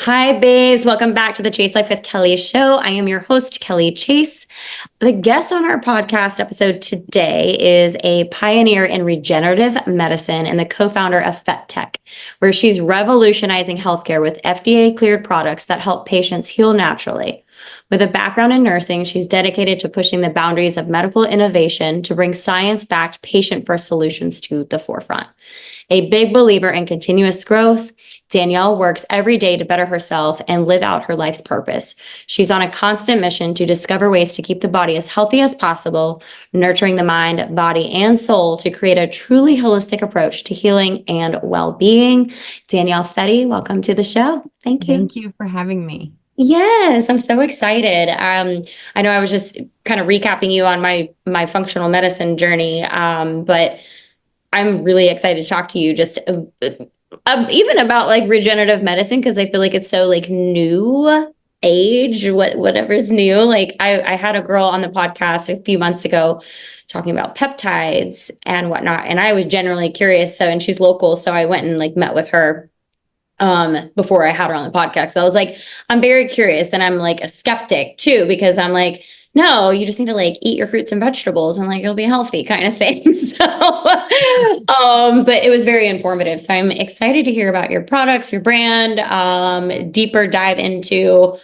Hi, babes. Welcome back to the Chase Life with Kelly show. I am your host, Kelly Chase. The guest on our podcast episode today is a pioneer in regenerative medicine and the co-founder of Fette Tech, where she's revolutionizing healthcare with FDA-cleared products that help patients heal naturally. With a background in nursing, she's dedicated to pushing the boundaries of medical innovation to bring science-backed, patient-first solutions to the forefront. A big believer in continuous growth, Danielle works every day to better herself and live out her life's purpose. She's on a constant mission to discover ways to keep the body as healthy as possible, nurturing the mind, body, and soul to create a truly holistic approach to healing and well-being. Danielle Fette, welcome to the show. Thank you. Thank you for having me. Yes, I'm so excited. I know I was just kind of recapping you on my functional medicine journey, but I'm really excited to talk to you just even about like regenerative medicine because I feel like it's so like new age, whatever's new. Like I had a girl on the podcast a few months ago talking about peptides and whatnot, and I was generally curious. So, and she's local, so I went and like met with her before I had her on the podcast. So I was like, I'm very curious, and I'm like a skeptic too because I'm like, no, you just need to like eat your fruits and vegetables and like you'll be healthy kind of thing. So but it was very informative. So I'm excited to hear about your products, your brand, deeper dive into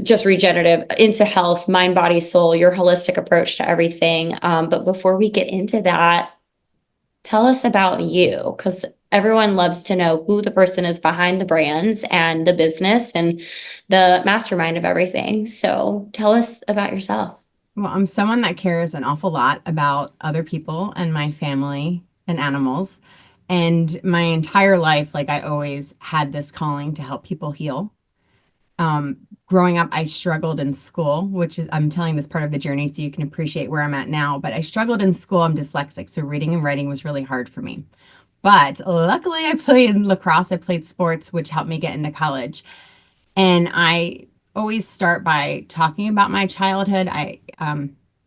just regenerative, into health, mind, body, soul, your holistic approach to everything. But before we get into that, tell us about you, because everyone loves to know who the person is behind the brands and the business and the mastermind of everything. So tell us about yourself. Well, I'm someone that cares an awful lot about other people and my family and animals. And my entire life, like I always had this calling to help people heal. Growing up, I struggled in school, which is, I'm telling this part of the journey so you can appreciate where I'm at now. But I struggled in school. I'm dyslexic, so reading and writing was really hard for me. But luckily, I played lacrosse, I played sports, which helped me get into college. And I always start by talking about my childhood. I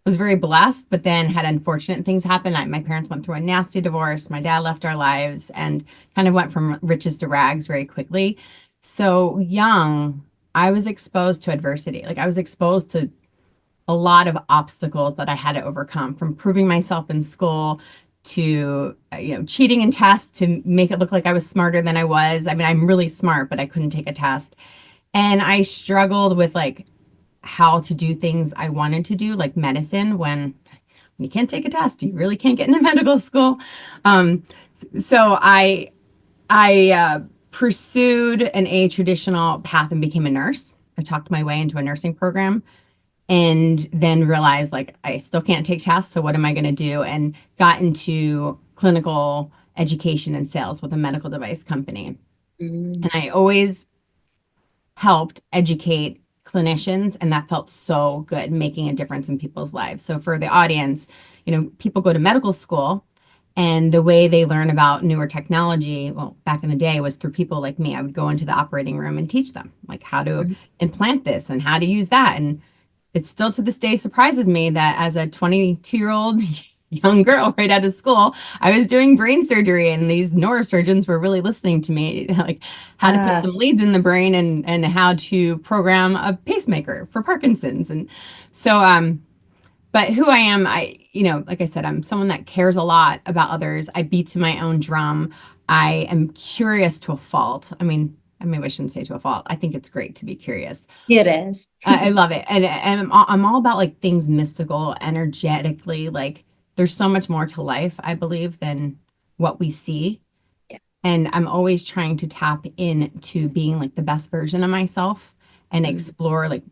was very blessed, but then had unfortunate things happen. My parents went through a nasty divorce. My dad left our lives and kind of went from riches to rags very quickly. So young, I was exposed to adversity. Like I was exposed to a lot of obstacles that I had to overcome, from proving myself in school to cheating in tests to make it look like I was smarter than I was. I mean, I'm really smart, but I couldn't take a test. And I struggled with like how to do things I wanted to do, like medicine, when you can't take a test, you really can't get into medical school. Um, so I pursued an a traditional path and became a nurse. I talked my way into a nursing program and then realized like I still can't take tests. So what am I going to do? And got into clinical education and sales with a medical device company. Mm. And I always helped educate clinicians, and that felt so good, making a difference in people's lives. So for the audience, people go to medical school, and the way they learn about newer technology, well, back in the day was through people like me. I would go into the operating room and teach them like how to implant this and how to use that. And it still to this day surprises me that as a 22-year-old young girl right out of school, I was doing brain surgery and these neurosurgeons were really listening to me, like how to put Ah, some leads in the brain and how to program a pacemaker for Parkinson's. And so, but who I am, like I said, I'm someone that cares a lot about others. I beat to my own drum. I am curious to a fault. I mean, maybe I shouldn't say to a fault. I think it's great to be curious. it is. I love it. And I'm all about like things mystical, energetically. Like there's so much more to life, I believe, than what we see. Yeah. And I'm always trying to tap into being like the best version of myself and Mm. explore like,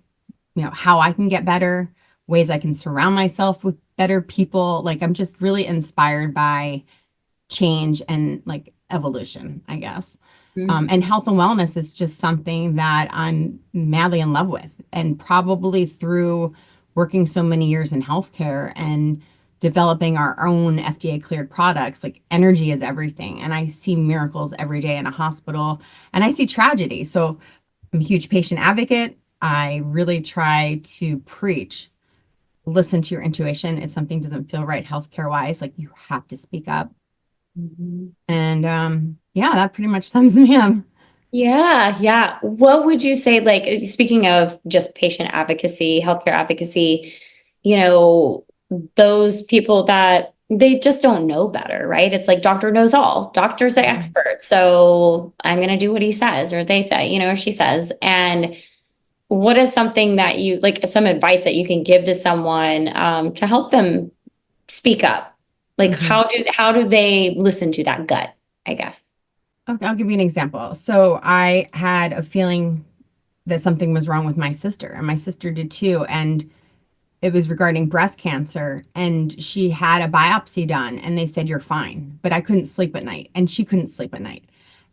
how I can get better, ways I can surround myself with better people. Like I'm just really inspired by change and like evolution, I guess. Mm. And health and wellness is just something that I'm madly in love with. And probably through working so many years in healthcare and developing our own FDA cleared products, like energy is everything. And I see miracles every day in a hospital and I see tragedy. So I'm a huge patient advocate. I really try to preach, listen to your intuition. If something doesn't feel right healthcare wise, like you have to speak up. Mhm. And yeah, that pretty much sums me up. Yeah, yeah. What would you say, like, speaking of just patient advocacy, healthcare advocacy, you know, those people that they just don't know better, right? It's like doctor knows all, doctor's the Mhm. expert. So I'm going to do what he says or they say, or she says. And what is something that you like, some advice that you can give to someone to help them speak up? Like, Mhm. how do they listen to that gut, I guess? Okay, I'll give you an example. So I had a feeling that something was wrong with my sister, and my sister did too. And it was regarding breast cancer, and she had a biopsy done, and they said, "You're fine." But I couldn't sleep at night, and she couldn't sleep at night.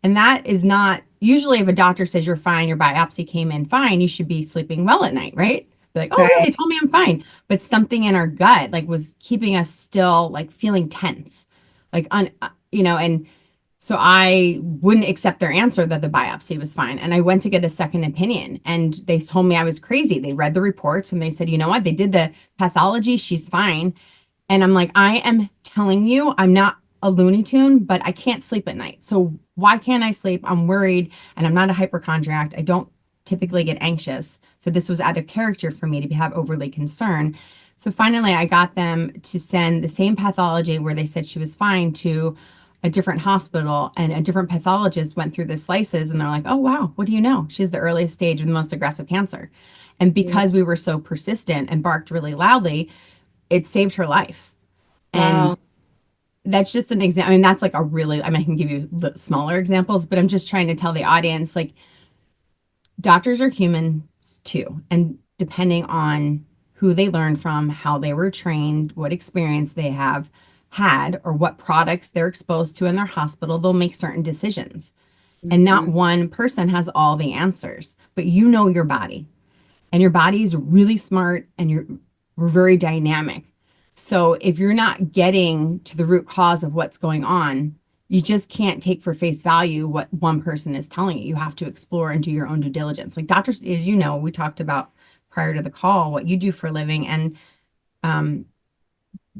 And that is not usually if a doctor says you're fine, your biopsy came in fine, you should be sleeping well at night, right? Be like, oh yeah, they Right. told me I'm fine. But something in our gut like was keeping us still like feeling tense, like and so I wouldn't accept their answer that the biopsy was fine. And I went to get a second opinion and they told me I was crazy. They read the reports and they said, you know what? They did the pathology. She's fine. And I'm like, I am telling you, I'm not a Looney Tune, but I can't sleep at night. So why can't I sleep? I'm worried and I'm not a hypochondriac. I don't typically get anxious. So this was out of character for me to have overly concern. So finally, I got them to send the same pathology where they said she was fine to a different hospital, and a different pathologist went through the slices and they're like, oh, wow, what do you know? She's the earliest stage of the most aggressive cancer. And because we were so persistent and barked really loudly, it saved her life. Wow. And that's just an example. I mean, that's like a really, I mean, I can give you smaller examples, but I'm just trying to tell the audience like doctors are humans too. And depending on who they learn from, how they were trained, what experience they have had, or what products they're exposed to in their hospital, they'll make certain decisions. And not Mhm. one person has all the answers, but you know your body and your body is really smart and we're very dynamic. So if you're not getting to the root cause of what's going on, you just can't take for face value what one person is telling you. You have to explore and do your own due diligence. Like doctors, as you know, we talked about prior to the call what you do for a living, and um,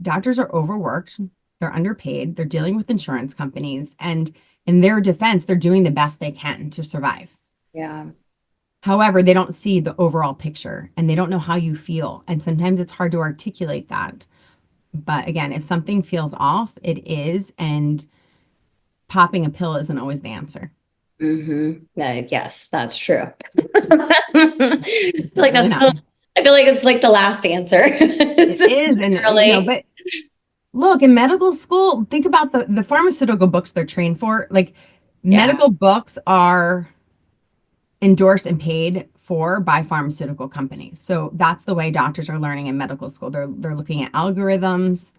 doctors are overworked, they're underpaid, they're dealing with insurance companies, and in their defense, they're doing the best they can to survive. Yeah. However, they don't see the overall picture and they don't know how you feel. And sometimes it's hard to articulate that. But again, if something feels off, it is. And popping a pill isn't always the answer. Yes, that's true. I It's feel like really that's not. I feel like it's like the last answer. It is. And, Really. but look, in medical school, think about the pharmaceutical books they're trained for. Like Yeah. medical books are endorsed and paid for by pharmaceutical companies. So that's the way doctors are learning in medical school. They're looking at algorithms,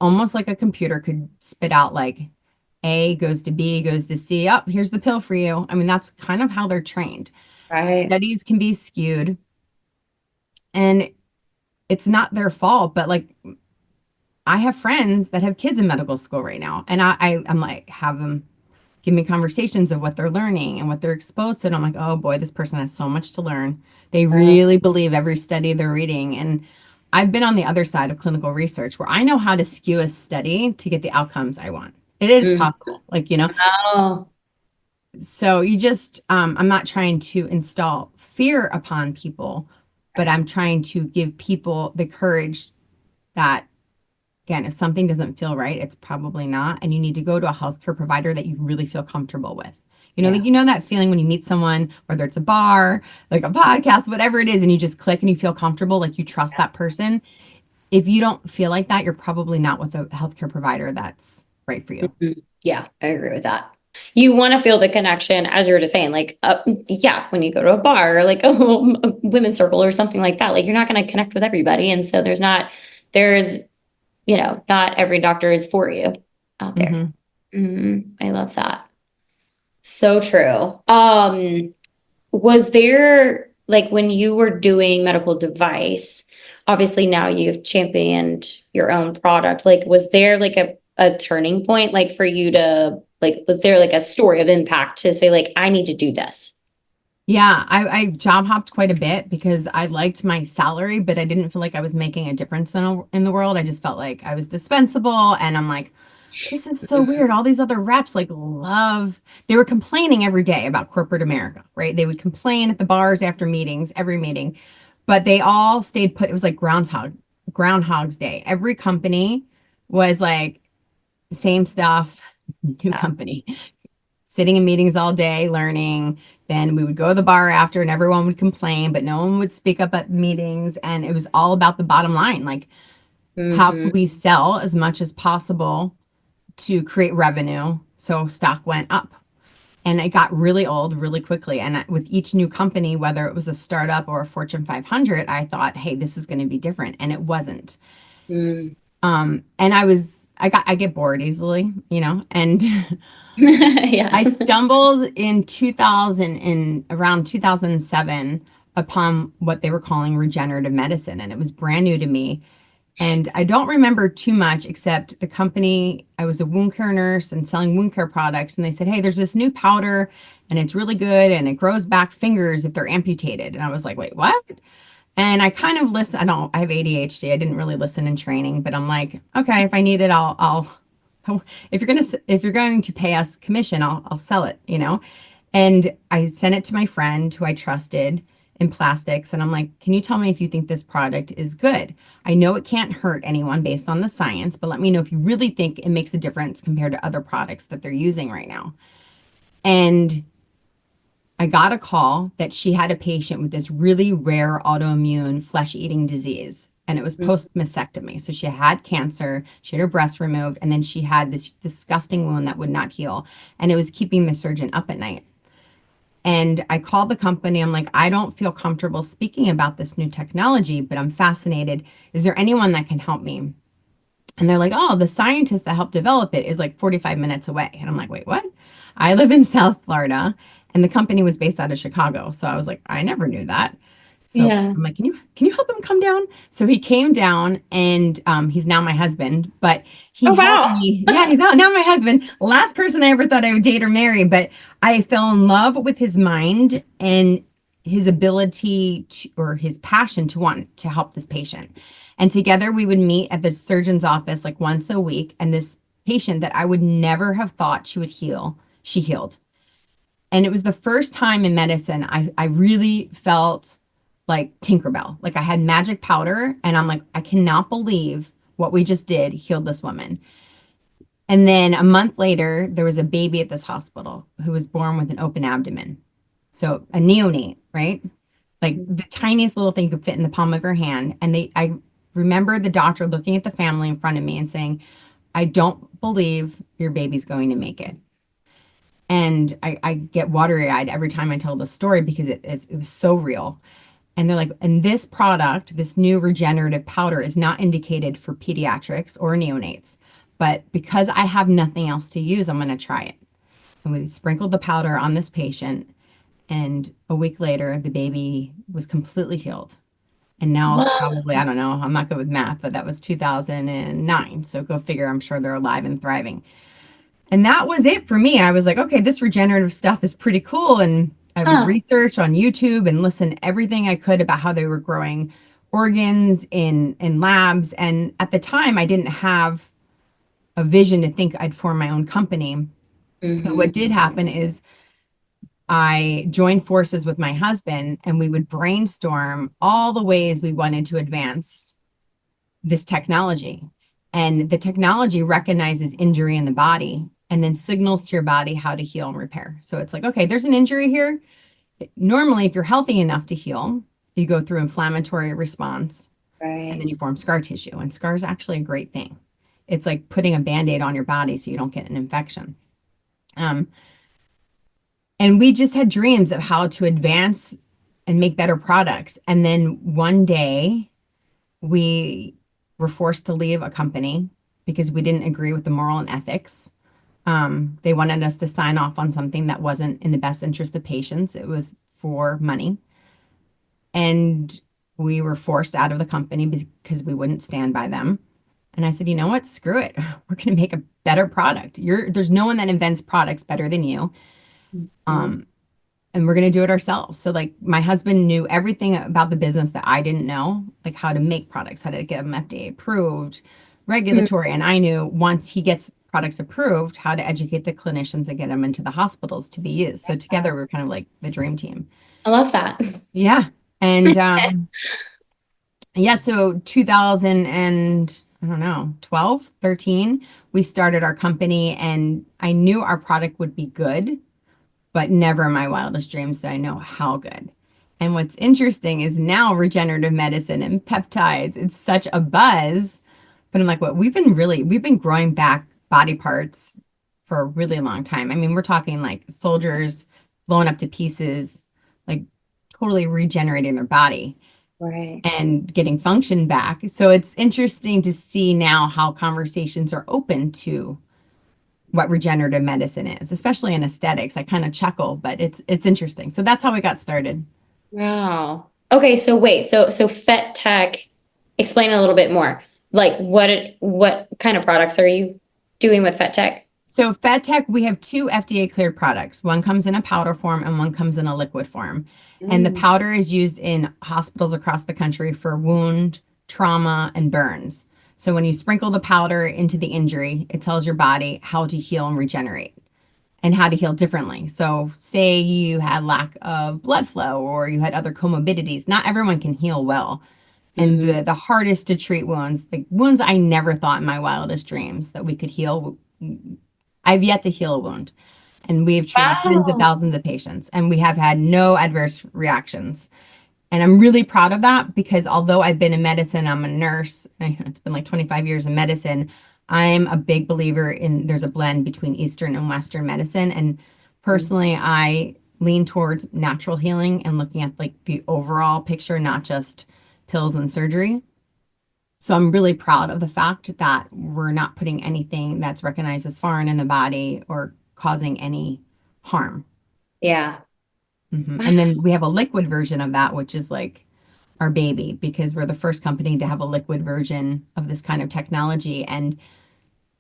almost like a computer could spit out like A goes to B goes to C. Up, here's the pill for you. I mean, that's kind of how they're trained. Right. Studies can be skewed and it's not their fault, but like I have friends that have kids in medical school right now, and I'm like, have them give me conversations of what they're learning and what they're exposed to. And I'm like, oh boy, this person has so much to learn. They Right. really believe every study they're reading. And I've been on the other side of clinical research where I know how to skew a study to get the outcomes I want. It is Mhm. possible, like, you know. Oh, So you just, I'm not trying to install fear upon people, but right. I'm trying to give people the courage that again, if something doesn't feel right, it's probably not. And you need to go to a healthcare provider that you really feel comfortable with. Yeah. Like, that feeling when you meet someone, whether it's a bar, like a podcast, whatever it is, and you just click and you feel comfortable, like you trust that person. If you don't feel like that, you're probably not with a healthcare provider that's right for you. Mhm. Yeah, I agree with that. You want to feel the connection, as you were just saying, like, yeah, when you go to a bar or like a women's circle or something like that, like you're not going to connect with everybody, and so there's, not every doctor is for you out there. Hmm. I love that. So true. Was there like when you were doing medical device, obviously now you've championed your own product, like was there like a turning point like for you to like was there like a story of impact to say like I need to do this? Yeah, I job hopped quite a bit because I liked my salary, but I didn't feel like I was making a difference in the world. I just felt like I was dispensable, and I'm like, this is so weird. All these other reps like they were complaining every day about corporate America, right? They would complain at the bars after meetings, every meeting, but they all stayed put. It was like Groundhog's Day. Every company was like same stuff, new Yeah. company, sitting in meetings all day, learning. Then we would go to the bar after and everyone would complain, but no one would speak up at meetings. And it was all about the bottom line. Like, how can Hmm. we sell as much as possible to create revenue so stock went up? And it got really old really quickly. And with each new company, whether it was a startup or a Fortune 500, I thought, hey, this is going to be different. And it wasn't. Mm. And I get bored easily, and Yeah. I stumbled in 2000, in around 2007, upon what they were calling regenerative medicine. And it was brand new to me. And I don't remember too much except the company, I was a wound care nurse and selling wound care products. And they said, hey, there's this new powder and it's really good and it grows back fingers if they're amputated. And I was like, wait, what? And I kind of listen. I have ADHD. I didn't really listen in training, but I'm like, okay, if I need it, if you're going to pay us commission, I'll sell it. And I sent it to my friend who I trusted in plastics. And I'm like, can you tell me if you think this product is good? I know it can't hurt anyone based on the science, but let me know if you really think it makes a difference compared to other products that they're using right now. And I got a call that she had a patient with this really rare autoimmune flesh-eating disease, and it was post mastectomy. So she had cancer, she had her breast removed, and then she had this disgusting wound that would not heal, and it was keeping the surgeon up at night. And I called the company. I'm like, I don't feel comfortable speaking about this new technology, but I'm fascinated. Is there anyone that can help me? And they're like, oh, the scientist that helped develop it is like 45 minutes away. And I'm like, wait, what? I live in South Florida and the company was based out of Chicago. So I was like, I never knew that. So Yeah. I'm like, can you help him come down? So he came down and he's now my husband, but he Oh, helped wow. me. Yeah, he's now my husband. Last person I ever thought I would date or marry, but I fell in love with his mind and his ability to, or his passion to want to help this patient. And together we would meet at the surgeon's office like once a week. And this patient that I would never have thought she would heal, she healed. And it was the first time in medicine I really felt like Tinkerbell. Like I had magic powder, and I'm like, I cannot believe what we just did healed this woman. And then a month later, there was a baby at this hospital who was born with an open abdomen. So a neonate, right? Like the tiniest little thing could fit in the palm of her hand. And I remember the doctor looking at the family in front of me and saying, I don't believe your baby's going to make it. And I get watery eyed every time I tell the story because it was so real. And they're like, and this product, this new regenerative powder is not indicated for pediatrics or neonates. But because I have nothing else to use, I'm going to try it. And we sprinkled the powder on this patient. And a week later, the baby was completely healed. And now it's Wow. probably, I don't know, I'm not good with math, but that was 2009. So go figure, I'm sure they're alive and thriving. And that was it for me. I was like, okay, this regenerative stuff is pretty cool. And I would Huh. research on YouTube and listen everything I could about how they were growing organs in labs. And at the time, I didn't have a vision to think I'd form my own company. But what Hmm. did happen is I joined forces with my husband and we would brainstorm all the ways we wanted to advance this technology. And the technology recognizes injury in the body and then signals to your body how to heal and repair. So it's like, okay, there's an injury here. Normally, if you're healthy enough to heal, you go through inflammatory response and Right. then you form scar tissue. And scar is actually a great thing. It's like putting a band-aid on your body so you don't get an infection. Um, and we just had dreams of how to advance and make better products. And then one day we were forced to leave a company because we didn't agree with the moral and ethics. They wanted us to sign off on something that wasn't in the best interest of patients. It was for money. And we were forced out of the company because we wouldn't stand by them. And I said, you know what? Screw it. We're going to make a better product. There's no one that invents products better than you. Mhm. And we're going to do it ourselves. So like my husband knew everything about the business that I didn't know, like how to make products, how to get them FDA approved, Mhm. regulatory. And I knew once he gets products approved, how to educate the clinicians and get them into the hospitals to be used. So together we're kind of like the dream team. I love that. Yeah. And yeah, so 2000 and I don't know, 12, 13, we started our company and I knew our product would be good, but never in my wildest dreams did I know how good. And what's interesting is now regenerative medicine and peptides, it's such a buzz. But I'm like, what we've been growing back body parts for a really long time. I mean, we're talking like soldiers blowing up to pieces, like totally regenerating their body Right. and getting function back. So it's interesting to see now how conversations are open to what regenerative medicine is, especially in aesthetics. I kind of chuckle, but it's interesting. So that's how we got started. Wow. Okay, so wait, so Fet Tech, explain a little bit more. Like what kind of products are you doing with Fet Tech? So FedTech, we have two FDA cleared products. One comes in a powder form and one comes in a liquid form. And the Mm, powder is used in hospitals across the country for wound, trauma, and burns. So when you sprinkle the powder into the injury, it tells your body how to heal and regenerate and how to heal differently. So say you had lack of blood flow or you had other comorbidities. Not everyone can heal well. And mhm. the hardest to treat wounds, the wounds I never thought in my wildest dreams that we could heal, I've yet to heal a wound. And we've treated tens of Wow. thousands of patients and we have had no adverse reactions. And I'm really proud of that because although I've been in medicine, I'm a nurse, it's been like 25 years in medicine. I'm a big believer in there's a blend between Eastern and Western medicine. And personally, I lean towards natural healing and looking at like the overall picture, not just pills and surgery. So I'm really proud of the fact that we're not putting anything that's recognized as foreign in the body or causing any harm. Yeah. And then we have a liquid version of that, which is like our baby, because we're the first company to have a liquid version of this kind of technology. And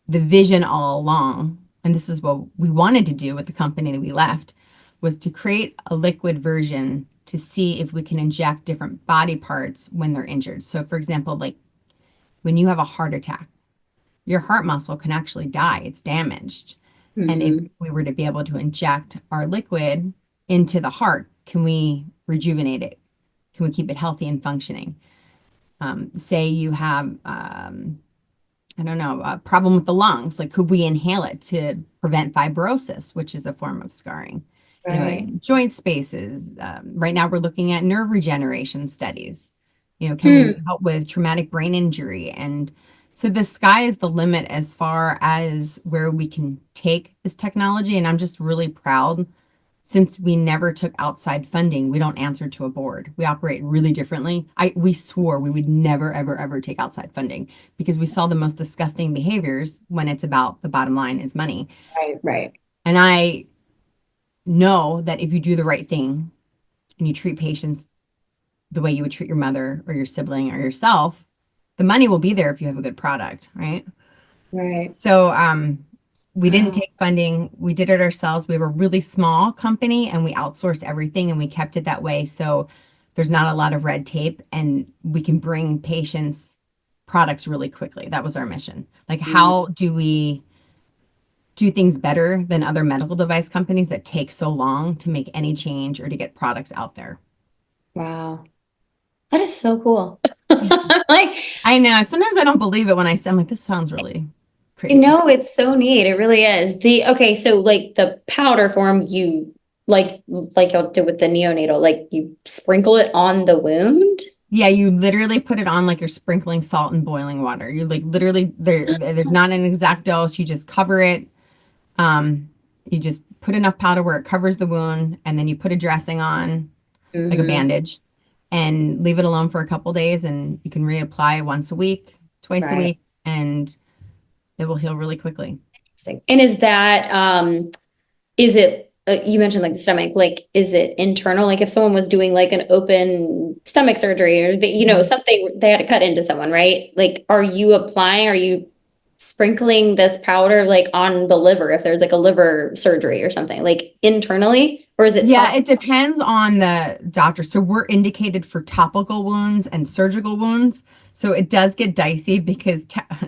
the vision all along, and this is what we wanted to do with the company that we left, was to create a liquid version to see if we can inject different body parts when they're injured. So, for example, like when you have a heart attack, your heart muscle can actually die, it's damaged. And if Hmm. we were to be able to inject our liquid into the heart, can we rejuvenate it? Can we keep it healthy and functioning? Say you have, I don't know, a problem with the lungs, like could we inhale it to prevent fibrosis, which is a form of scarring? You know, Right. joint spaces. Right now, we're looking at nerve regeneration studies. You know, can we Hmm. help with traumatic brain injury? And so the sky is the limit as far as where we can take this technology. And I'm just really proud since we never took outside funding, we don't answer to a board. We operate really differently. We swore we would never, ever, ever take outside funding because we saw the most disgusting behaviors when it's about the bottom line is money. Right, right, And I know that if you do the right thing and you treat patients the way you would treat your mother or your sibling or yourself, the money will be there if you have a good product, right? right. So, we didn't Wow. take funding. We did it ourselves. We were a really small company and we outsourced everything and we kept it that way. So there's not a lot of red tape and we can bring patients products really quickly. That was our mission. Like, Mm, how do we do things better than other medical device companies that take so long to make any change or to get products out there? wow. That is so cool. Yeah. Like, I know. Sometimes I don't believe it when I say, I'm like, this sounds really crazy. no, it's so neat. It really is. Okay, so like the powder form, you like you'll do with the neonatal, like you sprinkle it on the wound. Yeah, you literally put it on like you're sprinkling salt in boiling water. You like literally there's not an exact dose. You just cover it. You just put enough powder where it covers the wound, and then you put a dressing on, like a Hmm. bandage, and leave it alone for a couple days, and you can reapply once a week, twice a Right. week, and it will heal really quickly. Interesting. And is it, you mentioned like the stomach, like, is it internal? Like if someone was doing like an open stomach surgery or, Mhm. something, they had to cut into someone, right? Like, are you sprinkling this powder like on the liver if there's like a liver surgery or something, like internally, or is it Yeah, top? it depends on the doctor. So we're indicated for topical wounds and surgical wounds. So it does get dicey because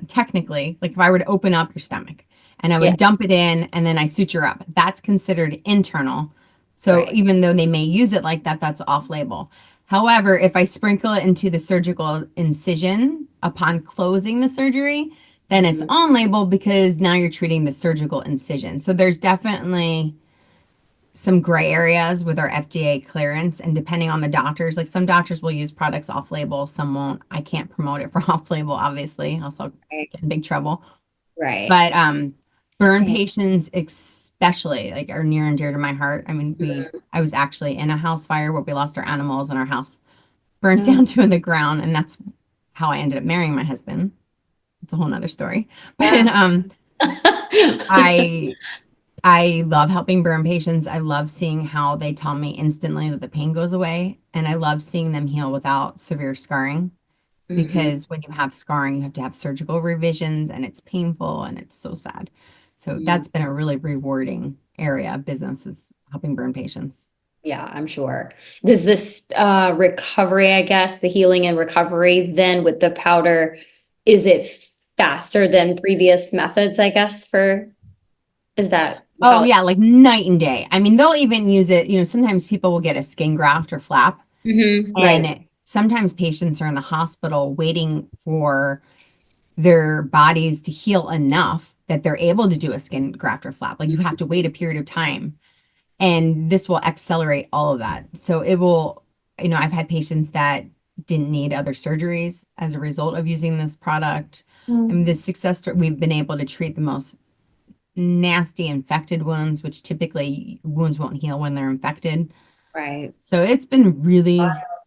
technically, like if I were to open up your stomach and I Yeah. would dump it in and then I suture up. That's considered internal. So Right. even though they may use it like that, that's off label. However, if I sprinkle it into the surgical incision upon closing the surgery, then it's Mhm. on label because now you're treating the surgical incision. So there's definitely some gray areas with our FDA clearance, and depending on the doctors, like some doctors will use products off label, some won't. I can't promote it for off label, obviously, else I'll Right. get in big trouble. Right. But burn Interesting. patients especially like are near and dear to my heart. I mean, Mhm. I was actually in a house fire where we lost our animals and our house burnt Oh, down to the ground, and that's how I ended up marrying my husband. It's a whole nother story. But yeah. I I love helping burn patients. I love seeing how they tell me instantly that the pain goes away. And I love seeing them heal without severe scarring Mhm. because when you have scarring, you have to have surgical revisions and it's painful and it's so sad. So Mhm. that's been a really rewarding area of business is helping burn patients. Yeah, I'm sure. Does this recovery, I guess, the healing and recovery then with the powder, is it faster than previous methods, I guess, for is that Oh how yeah, like night and day. I mean, they'll even use it, sometimes people will get a skin graft or flap. right. And sometimes patients are in the hospital waiting for their bodies to heal enough that they're able to do a skin graft or flap. Like you have to wait a period of time. And this will accelerate all of that. So it will, I've had patients that didn't need other surgeries as a result of using this product. I mean, the success story, we've been able to treat the most nasty infected wounds, which typically wounds won't heal when they're infected. Right. So it's been really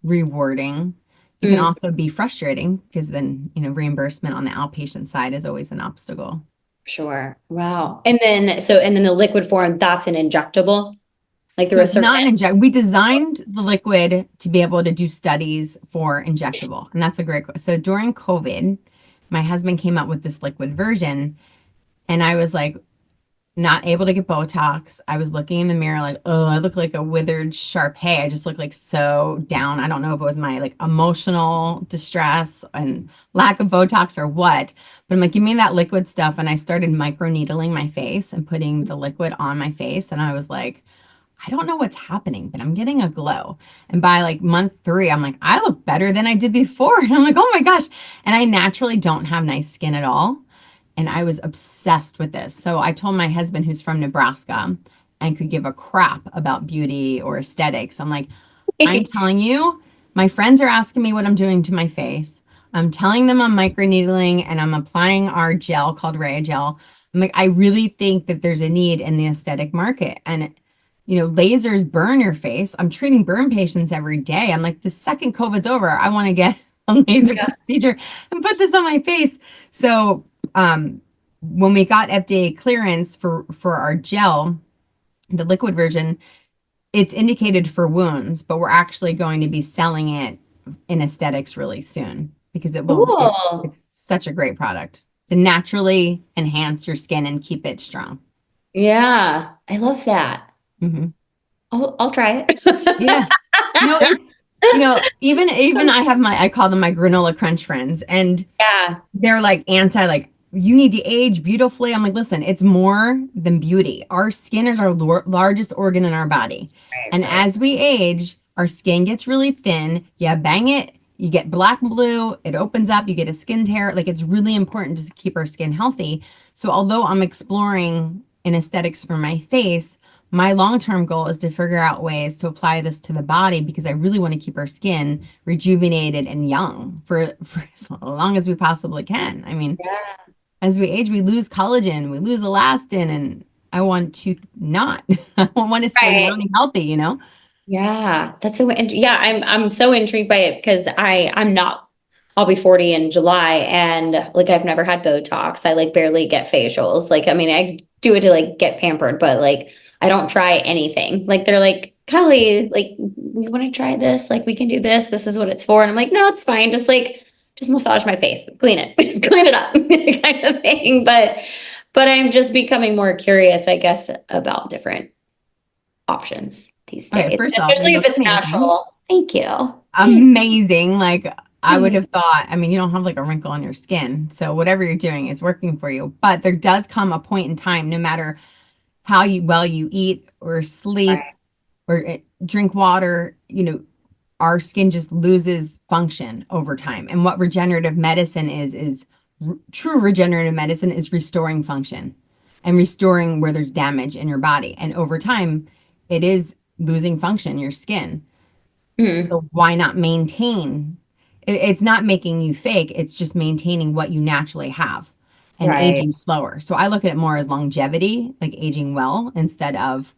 rewarding. It can Mm, also be frustrating because then, reimbursement on the outpatient side is always an obstacle. sure. Wow. And then the liquid form, that's an injectable, like So through a it's certain. not an inject. We designed the liquid to be able to do studies for injectable. And that's a great question. So during COVID, my husband came up with this liquid version and I was like, not able to get Botox. I was looking in the mirror like, oh, I look like a withered Shar. I just look like so down. I don't know if it was my like emotional distress and lack of Botox or what, but I'm like, give me that liquid stuff. And I started microneedling my face and putting the liquid on my face. And I was like, I don't know what's happening, but I'm getting a glow. And by like month 3, I'm like, I look better than I did before. And I'm like, oh my gosh. And I naturally don't have nice skin at all. And I was obsessed with this. So I told my husband, who's from Nebraska and could give a crap about beauty or aesthetics, I'm like, I'm telling you, my friends are asking me what I'm doing to my face. I'm telling them I'm microneedling and I'm applying our gel called Rhea Gel. I'm like, I really think that there's a need in the aesthetic market. And, lasers burn your face. I'm treating burn patients every day. I'm like, the second COVID's over, I want to get a laser Yeah. procedure and put this on my face. So, when we got FDA clearance for our gel, the liquid version, it's indicated for wounds, but we're actually going to be selling it in aesthetics really soon because Cool. it's such a great product to naturally enhance your skin and keep it strong. Yeah, I love that. Hmm. I'll try Yeah. it. No, it's even I have I call them my granola crunch friends, and Yeah. they're like anti, like, you need to age beautifully. I'm like, listen, it's more than beauty. Our skin is our largest organ in our body. Right, And right. as we age, our skin gets really thin. You bang it, you get black and blue, it opens up, you get a skin tear. Like, it's really important to keep our skin healthy. So, although I'm exploring in aesthetics for my face, my long-term goal is to figure out ways to apply this to the body because I really want to keep our skin rejuvenated and young for as long as we possibly can. I mean, Yeah. as we age, we lose collagen, we lose elastin, and I want to not. I want to stay Right. young and healthy. Yeah, that's so yeah, I'm so intrigued by it because I'm not I'll be 40 in July and like I've never had Botox. I like barely get facials. Like I mean, I do it to like get pampered, but like I don't try anything. Like they're like, "Kelly, like we want to try this. Like we can do this. This is what it's for." And I'm like, "No, it's fine. Just massage my face, clean it, clean it up," kind of thing. But I'm just becoming more curious, I guess, about different options these Okay, days, first off, you especially if look it's amazing. natural. Thank you. Amazing. Like, I would have thought, I mean, you don't have like a wrinkle on your skin, so whatever you're doing is working for you. But there does come a point in time, no matter how well you eat or sleep Right. or drink water, our skin just loses function over time. And what regenerative medicine is true regenerative medicine is restoring function and restoring where there's damage in your body. And over time, it is losing function in your skin. Mm, So why not maintain? It's not making you fake, it's just maintaining what you naturally have and right. aging slower. So I look at it more as longevity, like aging well, instead of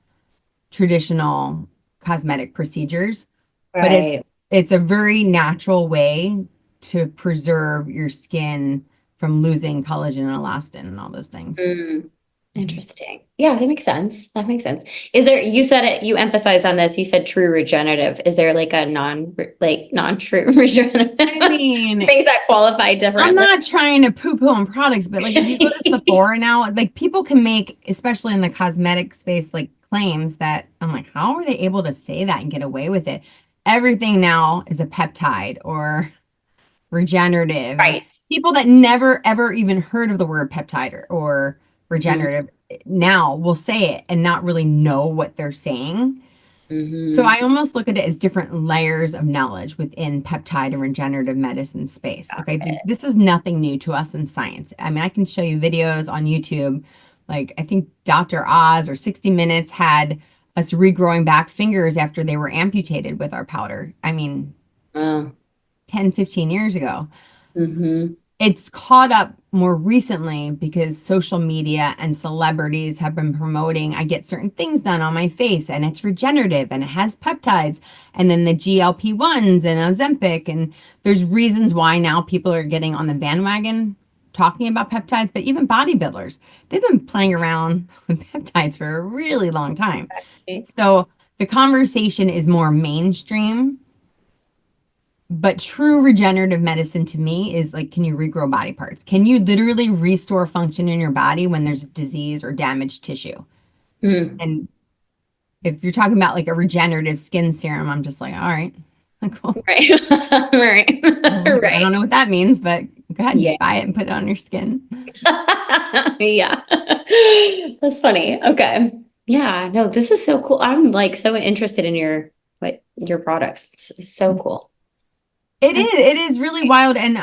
traditional cosmetic procedures. But Right. it's a very natural way to preserve your skin from losing collagen and elastin and all those things. Mm, Mhm. interesting. Yeah, that makes sense. That makes sense. Is there, you said it, you emphasized on this, you said true regenerative. Is there like a non-true regenerative? I mean, Things that qualify I'm differently? not trying to poo-poo on products, but like if you go to Sephora now, like people can make, especially in the cosmetic space, like claims that I'm like, how are they able to say that and get away with it? Everything now is a peptide or regenerative, and Right. people that never ever even heard of the word peptide or Mm-hmm. regenerative now will say it and not really know what they're saying. So Mm-hmm. I almost look at it as different layers of knowledge within peptide and regenerative medicine space. Got Okay, it. this is nothing new to us in science. I mean, I can show you videos on YouTube. Like I think Dr. Oz or 60 Minutes had us regrowing back fingers after they were amputated with our powder. I mean, Oh. 10, 15 years ago. Mm-hmm. It's caught up more recently because social media and celebrities have been promoting I get certain things done on my face and it's regenerative and it has peptides and then the GLP-1s and Ozempic, and there's reasons why now people are getting on the bandwagon talking about peptides, but even bodybuilders, they've been playing around with peptides for a really long time. So the conversation is more mainstream, but true regenerative medicine to me is like, can you regrow body parts? Can you literally restore function in your body when there's disease or damaged tissue? Mm. And if you're talking about like a regenerative skin serum, I'm just like, all right, cool. Right. Right. I Right. don't know what that means, but go Yeah. ahead, buy it and put it on your skin. Yeah. That's funny. Okay. Yeah. No, this is so cool. I'm like so interested in your products. It's so cool. It is really wild. And,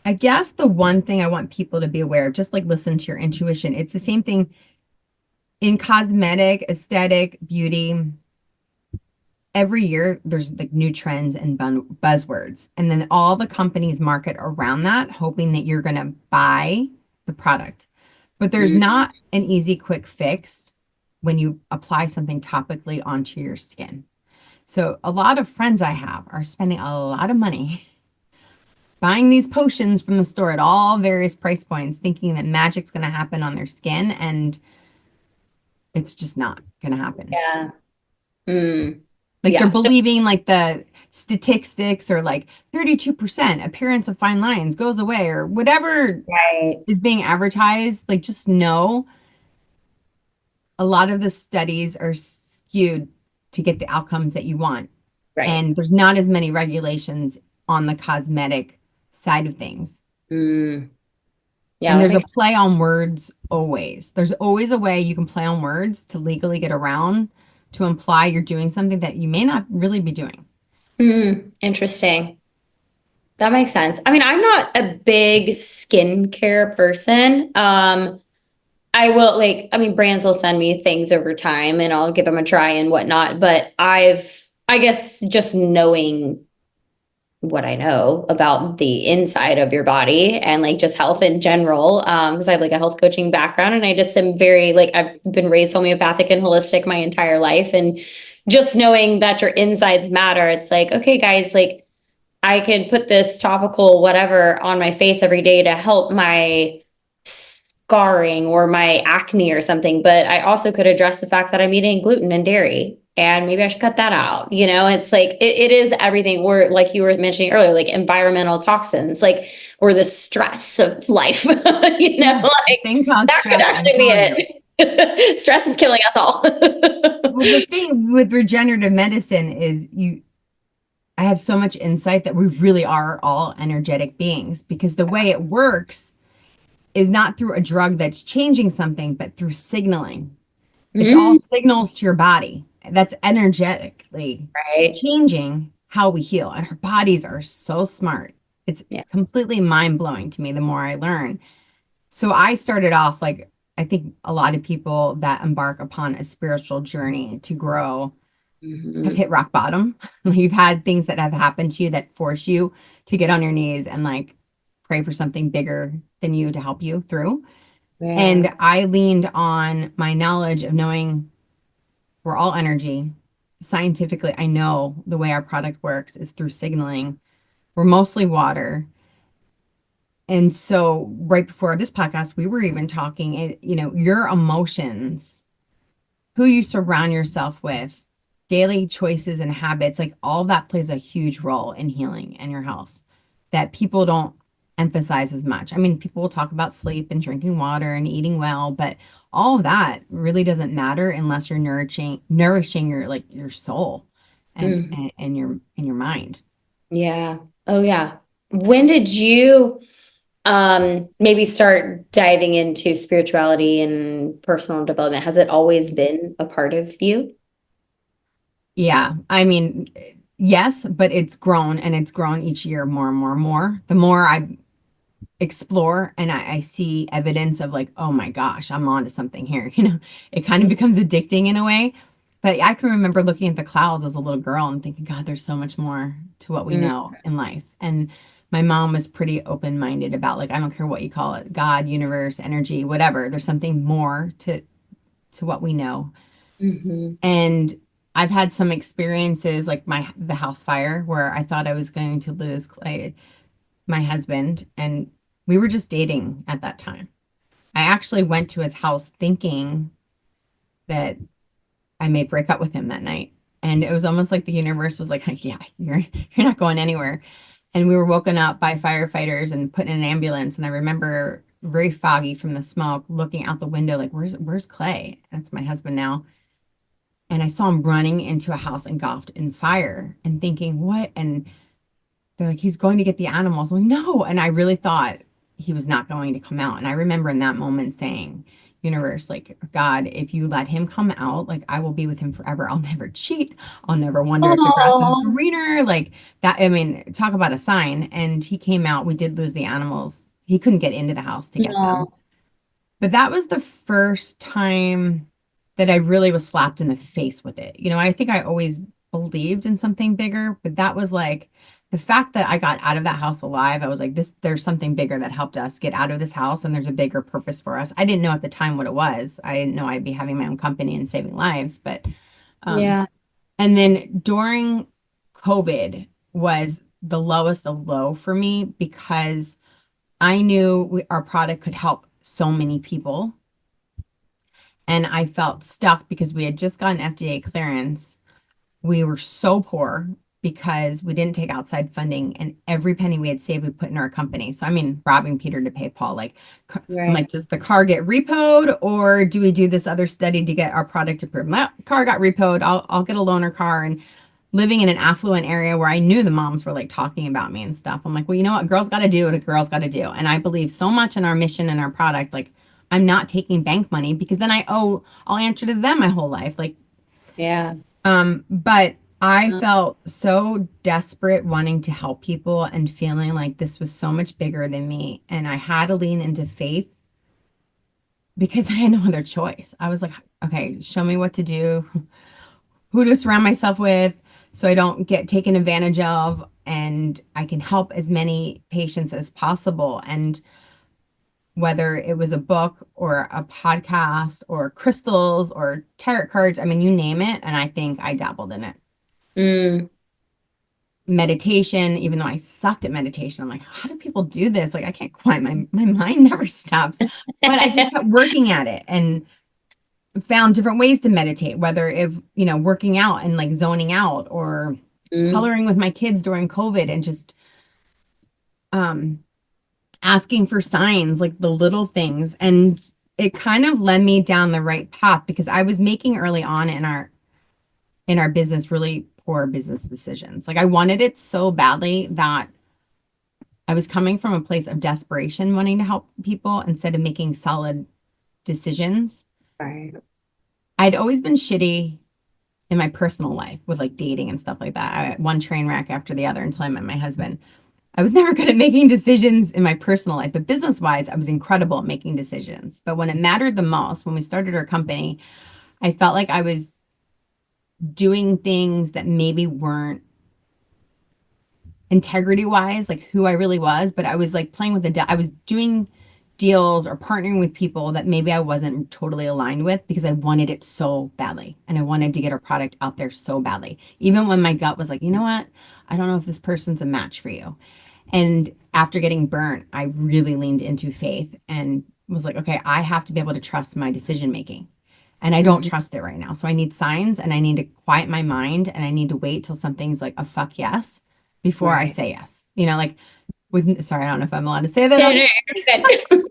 I guess the one thing I want people to be aware of, just like listen to your intuition, it's the same thing in cosmetic, aesthetic, beauty. Every year there's like new trends and buzzwords, and then all the companies market around that hoping that you're going to buy the product, but there's Mm, not an easy quick fix when you apply something topically onto your skin. So a lot of friends I have are spending a lot of money buying these potions from the store at all various price points, thinking that magic's going to happen on their skin, and it's just not going to happen. yeah. Mm, Like they're yeah. So, believing like the statistics or like 32% appearance of fine lines goes away or whatever right. is being advertised. Like just know a lot of the studies are skewed to get the outcomes that you want. Right. And there's not as many regulations on the cosmetic side of things. Mm, yeah, And that there's a makes play on words always. There's always a way you can play on words to legally get around to imply you're doing something that you may not really be doing. interesting. That makes sense. I mean, I'm not a big skincare person. I will like, I mean, brands will send me things over time and I'll give them a try and whatnot. But I guess just knowing what I know about the inside of your body and like just health in general, because I have like a health coaching background and I just am very like, I've been raised homeopathic and holistic my entire life. And just knowing that your insides matter, it's like, okay, guys, like, I could put this topical whatever on my face every day to help my scarring or my acne or something. But I also could address the fact that I'm eating gluten and dairy. And maybe I should cut that out. You know, it's like it is everything. Or like you were mentioning earlier, like environmental toxins, like or the stress of life. You know, Yeah, the like thing called that could stress, I'm actually be telling you. it. Stress is killing us all. Well, the thing with regenerative medicine is I have so much insight that we really are all energetic beings because the way it works is not through a drug that's changing something, but through signaling. It's all Mm, signals to your body that's energetically right. changing how we heal. And our bodies are so smart. It's Yeah. completely mind blowing to me the more I learn. So I started off like, I think a lot of people that embark upon a spiritual journey to grow have Hmm. hit rock bottom. You've had things that have happened to you that force you to get on your knees and like pray for something bigger than you to help you through. Yeah. And I leaned on my knowledge of knowing we're all energy. Scientifically, I know the way our product works is through signaling. We're mostly water. And so right before this podcast, we were even talking, your emotions, who you surround yourself with, daily choices and habits, like all that plays a huge role in healing and your health that people don't emphasize as much. I mean, people will talk about sleep and drinking water and eating well, but all of that really doesn't matter unless you're nourishing your like your soul and Hmm. and your mind. Yeah. Oh, yeah. When did you maybe start diving into spirituality and personal development? Has it always been a part of you? Yeah, I mean, yes, but it's grown and it's grown each year more and more and more. The more I explore and I see evidence of like, oh my gosh, I'm on to something here. It kind of becomes addicting in a way. But I can remember looking at the clouds as a little girl and thinking, God, there's so much more to what we Mm, know in life. And my mom was pretty open-minded about like, I don't care what you call it, God, universe, energy, whatever. There's something more to what we know. mhm. And I've had some experiences like the house fire where I thought I was going to lose my husband, and we were just dating at that time. I actually went to his house thinking that I may break up with him that night. And it was almost like the universe was like, yeah, you're not going anywhere. And we were woken up by firefighters and put in an ambulance. And I remember very foggy from the smoke, looking out the window, like, where's Clay? That's my husband now. And I saw him running into a house engulfed in fire and thinking, what? And they're like, he's going to get the animals. I'm like, no. And I really thought he was not going to come out. And I remember in that moment saying, universe, like, God, if you let him come out, like, I will be with him forever. I'll never cheat. I'll never wonder if the grass is Oh, greener. Like that. I mean, talk about a sign. And he came out. We did lose the animals. He couldn't get into the house to get them. no. But that was the first time that I really was slapped in the face with it. I think I always believed in something bigger, but that was like the fact that I got out of that house alive. I was like, there's something bigger that helped us get out of this house, and there's a bigger purpose for us. I didn't know at the time what it was. I didn't know I'd be having my own company and saving lives, but um, Yeah. and then during COVID was the lowest of low for me because I knew our product could help so many people. And I felt stuck because we had just gotten FDA clearance. We were so poor because we didn't take outside funding, and every penny we had saved we put in our company. So I mean, robbing Peter to pay Paul. Like I'm Right. like, does the car get repoed or do we do this other study to get our product approved? My car got repoed. I'll get a loaner car. And living in an affluent area where I knew the moms were like talking about me and stuff. I'm like, well, you know what? Girls got to do what a girl's got to do. And I believe so much in our mission and our product. Like, I'm not taking bank money because then I'll answer to them my whole life. Like, Yeah. but I Uh, felt so desperate wanting to help people and feeling like this was so much bigger than me. And I had to lean into faith because I had no other choice. I was like, okay, show me what to do, who to surround myself with so I don't get taken advantage of and I can help as many patients as possible. And whether it was a book or a podcast or crystals or tarot cards, I mean, you name it. And I think I dabbled in it. mm. Meditation, even though I sucked at meditation, I'm like, how do people do this? Like, I can't quite, my mind never stops. But I just kept working at it and found different ways to meditate, whether if, working out and like zoning out or Mm. coloring with my kids during COVID and just um asking for signs, like the little things. And it kind of led me down the right path because I was making early on in our in our business really poor business decisions. Like I wanted it so badly that I was coming from a place of desperation, wanting to help people instead of making solid decisions. Right. I'd always been shitty in my personal life with like dating and stuff like that. One train wreck after the other until I met my husband. I was never good at making decisions in my personal life, but business wise, I was incredible at making decisions. But when it mattered the most, when we started our company, I felt like I was doing things that maybe weren't integrity wise, like who I really was, but I was like playing with I was doing deals or partnering with people that maybe I wasn't totally aligned with because I wanted it so badly and I wanted to get our product out there so badly. Even when my gut was like, you know what? I don't know if this person's a match for you. And after getting burnt, I really leaned into faith and was like, okay, I have to be able to trust my decision making. And I don't Mhm. trust it right now. So I need signs and I need to quiet my mind and I need to wait till something's like a fuck yes before I Right. say yes. You know, like with, sorry, I don't know if I'm allowed to say that Yeah, on, no, you're good.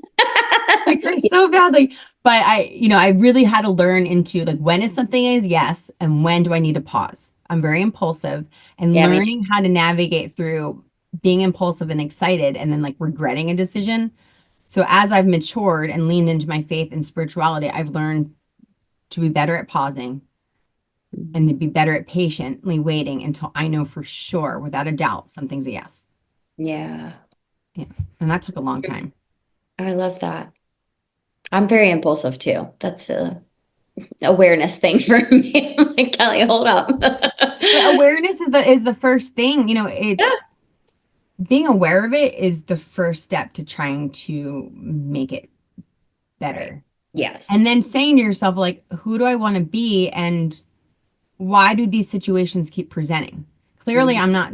I curse so badly, but I really had to learn into like when is something is yes and when do I need to pause. I'm very impulsive and Yeah, me too. learning how to navigate through being impulsive and excited and then like regretting a decision. So as I've matured and leaned into my faith and spirituality, I've learned to be better at pausing and to be better at patiently waiting until I know for sure, without a doubt, something's a yes. Yeah. Yeah. And that took a long time. I love that. I'm very impulsive too. That's a awareness thing for me. I'm like, Kelly, hold up. But awareness is the first thing, Yeah. it's being aware of it is the first step to trying to make it Right. better. Yes. And then saying to yourself, like, who do I want to be and why do these situations keep presenting? Clearly, Mhm. I'm not,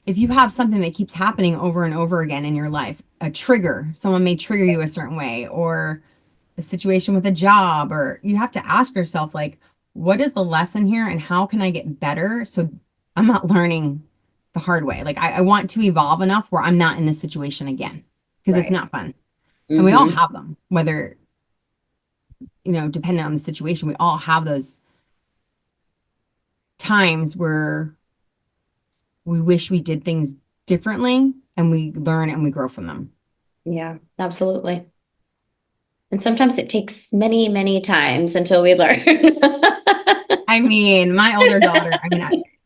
if you have something that keeps happening over and over again in your life, a trigger, someone may trigger you a certain way, or a situation with a job, or you have to ask yourself, like, what is the lesson here and how can I get better so I'm not learning the hard way? Like, I want to evolve enough where I'm not in this situation again because it's Right. not fun. And we all Hmm. have them, whether, depending on the situation, we all have those times where we wish we did things differently and we learn and we grow from them. Yeah, absolutely. And sometimes it takes many, many times until we learn. I mean, my older daughter,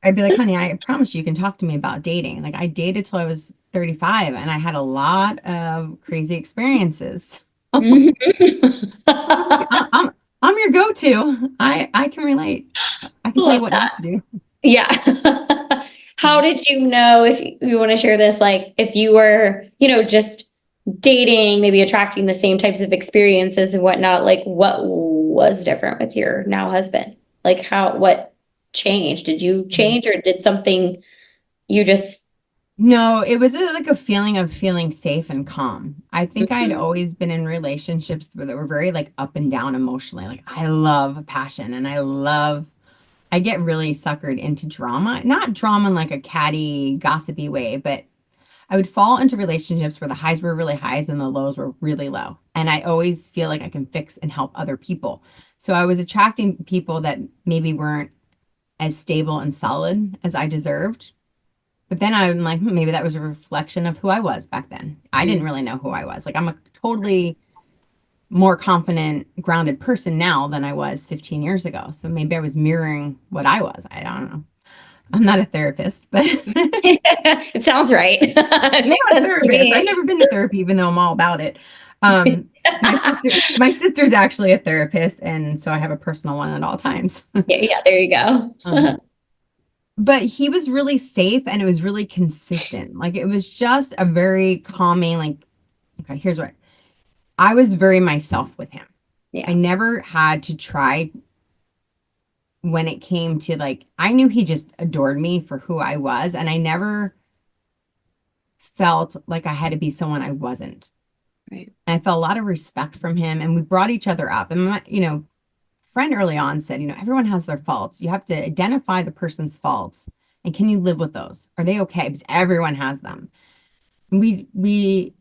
I'd be like, honey, I promise you can talk to me about dating. Like, I dated till I was 35 and I had a lot of crazy experiences. Mhm. I'm, I'm your go-to. I can relate. I can tell you Love what not that. to do. Yeah. How did you know if you want to share this, like if you were, just dating, maybe attracting the same types of experiences and whatnot, like what was different with your now husband? Like what changed? Did you change or did something you just, No, it was like a feeling of feeling safe and calm. I think I'd Mhm. always been in relationships that were very like up and down emotionally. Like I love passion and I get really suckered into drama, not drama in like a catty, gossipy way, but I would fall into relationships where the highs were really highs and the lows were really low. And I always feel like I can fix and help other people. So I was attracting people that maybe weren't as stable and solid as I deserved. But then I'm like, maybe that was a reflection of who I was back then. I didn't Mm. really know who I was. Like I'm a totally more confident, grounded person now than I was 15 years ago. So maybe I was mirroring what I was. I don't know. I'm not a therapist, but I'm It sounds right. It makes not a sense to therapist. I've me. never been to therapy, even though I'm all about it. My sister's actually a therapist, and so I have a personal one at all times. Yeah, yeah, there you Um, go. but he was really safe and it was really consistent. Like it was just a very calming, like, okay, here's what I was very myself with him. I Yeah, never had to try when it came to like, I knew he just adored me for who I was, and I never felt like I had to be someone I wasn't. right. And I felt a lot of respect from him, and we brought each other up. And my friend early on said, everyone has their faults. You have to identify the person's faults, and can you live with those? Are they okay? Because everyone has them. We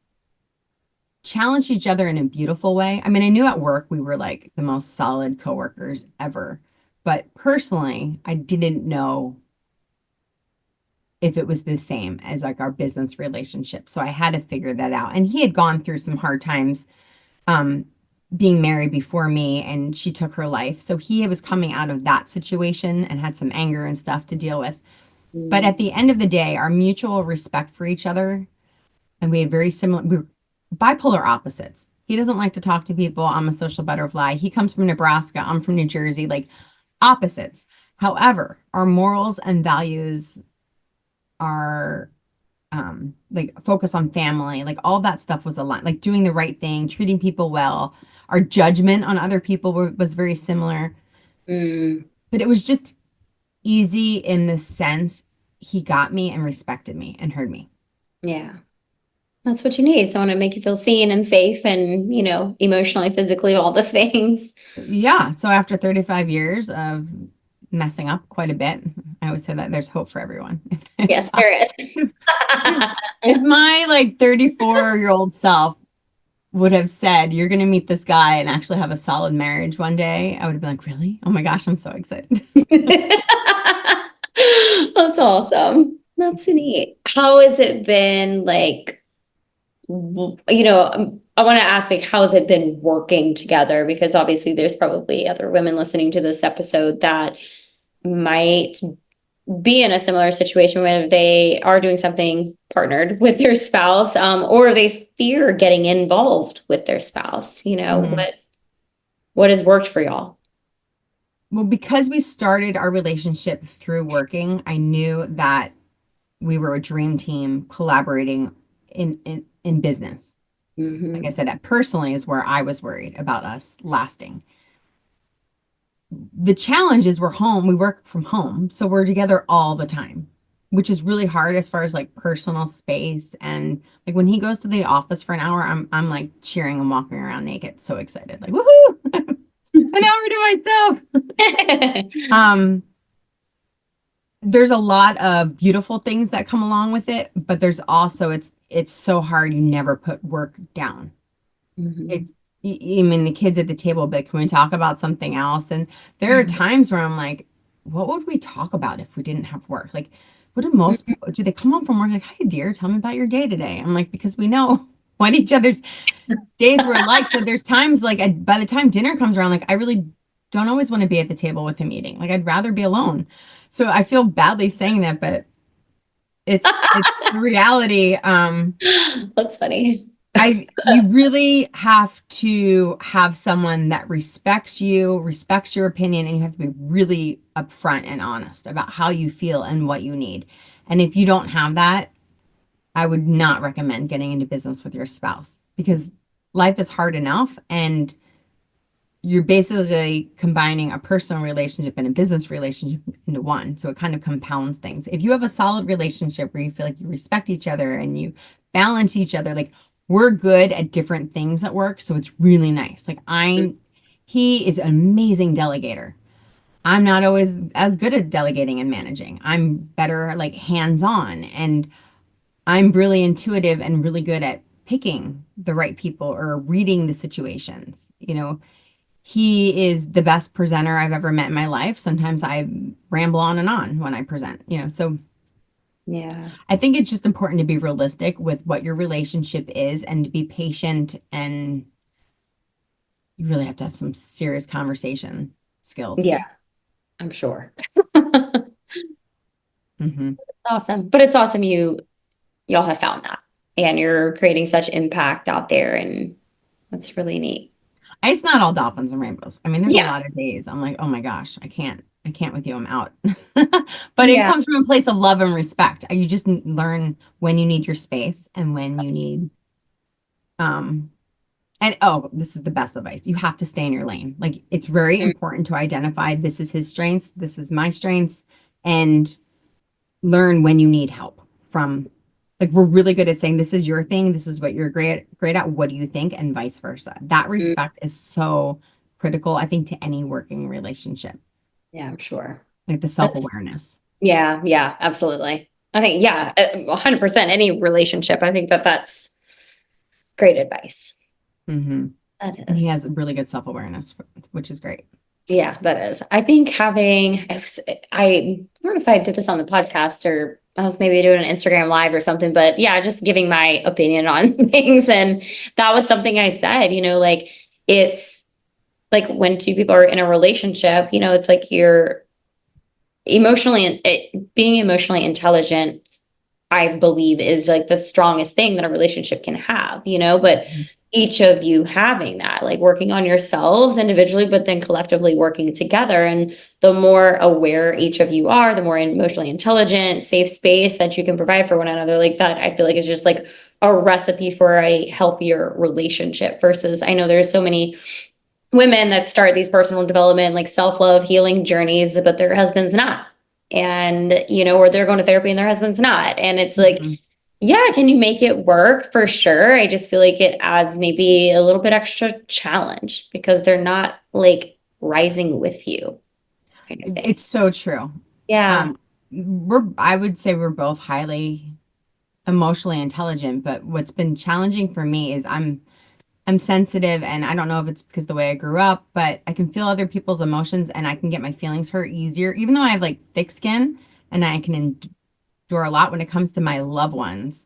challenged each other in a beautiful way. I mean, I knew at work we were like the most solid coworkers ever. But personally, I didn't know if it was the same as like our business relationship. So I had to figure that out. And he had gone through some hard times um being married before me, and she took her life. So he was coming out of that situation and had some anger and stuff to deal with. But Mm, at the end of the day, our mutual respect for each other, and we had very similar, we were bipolar opposites. He doesn't like to talk to people. I'm a social butterfly. He comes from Nebraska. I'm from New Jersey, like opposites. However, our morals and values are like focus on family, like all that stuff was aligned, like doing the right thing, treating people well. Our judgment on other people was very similar, mm, but it was just easy in the sense he got me and respected me and heard me. yeah. That's what you need. Someone to make you feel seen and safe and, emotionally, physically, all the things. Yeah, so after 35 years of messing up quite a bit, I always say that there's hope for everyone. Yes, there If my like 34-year-old self would have said, "You're going to meet this guy and actually have a solid marriage one day," I would have been like, "Really? Oh my gosh, I'm so excited." is. That's awesome. That's neat. How has it been like, I want to ask like how has it been working together? Because obviously there's probably other women listening to this episode that might be in a similar situation where they are doing something partnered with their spouse, or they fear getting involved with their spouse. Mhm. What has worked for y'all? Well, because we started our relationship through working, I knew that we were a dream team collaborating in business. Like I Hmm. said, that personally is where I was worried about us lasting. The challenge is we're home, we work from home, so we're together all the time, which is really hard as far as like personal space. And like when he goes to the office for an hour, I'm like cheering and walking around naked, so excited, like woohoo, an hour to myself. Um, there's a lot of beautiful things that come along with it, but there's also it's so hard. You never put work down. Hmm. It's I mean the kids at the table, but can we talk about something else? And there are times where I'm like, what would we talk about if we didn't have work? Like, what do most people do? They come home from work like, "Hi, dear, tell me about your day today." I'm like, because we know what each other's days were like. So there's times like by the time dinner comes around, like I really don't always want to be at the table with him eating. Like I'd rather be alone. So I feel badly saying that, but it's the reality. That's funny. I you really have to have someone that respects you, respects your opinion, and you have to be really upfront and honest about how you feel and what you need. And if you don't have that, I would not recommend getting into business with your spouse because life is hard enough and you're basically combining a personal relationship and a business relationship into one. So it kind of compounds things. If you have a solid relationship where you feel like you respect each other and you balance each other, like we're good at different things at work. So it's really nice. He is an amazing delegator. I'm not always as good at delegating and managing. I'm better like hands-on, and I'm really intuitive and really good at picking the right people or reading the situations. He is the best presenter I've ever met in my life. Sometimes I ramble on and on when I present. So Yeah. I think it's just important to be realistic with what your relationship is and to be patient, and you really have to have some serious conversation skills. Yeah, I'm sure. Hmm. Awesome. But it's awesome y'all have found that and you're creating such impact out there and that's really neat. It's not all dolphins and rainbows. I mean, there's a Yeah. lot of days I'm like, oh my gosh, I can't with you. I'm out. But it Yeah. comes from a place of love and respect. You just learn when you need your space and when you need, um, and oh, this is the best advice. You have to stay in your lane. Like it's very important to identify this is his strengths, this is my strengths, and learn when you need help from like we're really good at saying this is your thing, this is what you're great at, what do you think, and vice versa. That Mm, respect is so critical, I think, to any working relationship, yeah, I'm sure. like the That's self-awareness. yeah, yeah, absolutely. I think yeah, 100% any relationship. I think that's great advice. Hmm. That And he is. has really good self-awareness, which is great. Yeah, that is. I think I don't know if I did this on the podcast or I was maybe doing an Instagram live or something, but yeah, just giving my opinion on things. And that was something I said, like it's like when two people are in a relationship, it's like you're being emotionally intelligent, I believe, is like the strongest thing that a relationship can have, but each of you having that, like working on yourselves individually, but then collectively working together. And the more aware each of you are, the more emotionally intelligent, safe space that you can provide for one another, like that, I feel like is just like a recipe for a healthier relationship versus I know there's so many women that start these personal development, like self-love healing journeys, but their husband's not. And, or they're going to therapy and their husband's not. And it's like, Mhm. yeah, can you make it work? For sure. I just feel like it adds maybe a little bit extra challenge because they're not like rising with you kind of thing. It's so true. Yeah. Um, I would say we're both highly emotionally intelligent, but what's been challenging for me is I'm sensitive, and I don't know if it's because the way I grew up, but I can feel other people's emotions and I can get my feelings hurt easier, even though I have like thick skin and I can endure a lot when it comes to my loved ones.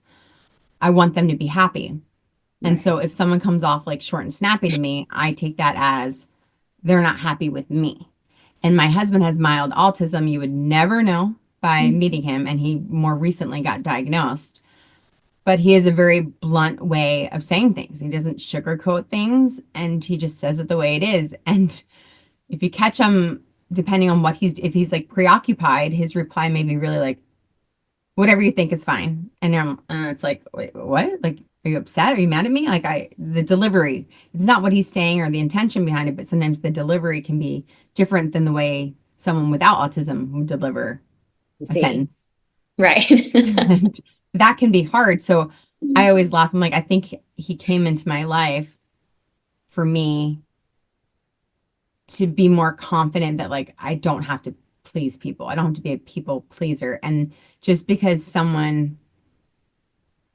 I want them to be happy. And Right. so if someone comes off like short and snappy to me, I take that as they're not happy with me. And my husband has mild autism. You would never know by meeting him, and he more recently got diagnosed. But he has a very blunt way of saying things. He doesn't sugarcoat things, and he just says it the way it is. And if you catch him, depending on if he's like preoccupied, his reply may be really like, whatever you think is fine. And it's like, wait, what? Like, are you upset? Are you mad at me? The delivery, it's not what he's saying or the intention behind it, but sometimes the delivery can be different than the way someone without autism would deliver a See. sentence. Right. And that can be hard. So I always laugh. I'm like, I think he came into my life for me to be more confident that like I don't have to please people. I don't have to be a people pleaser. And just because someone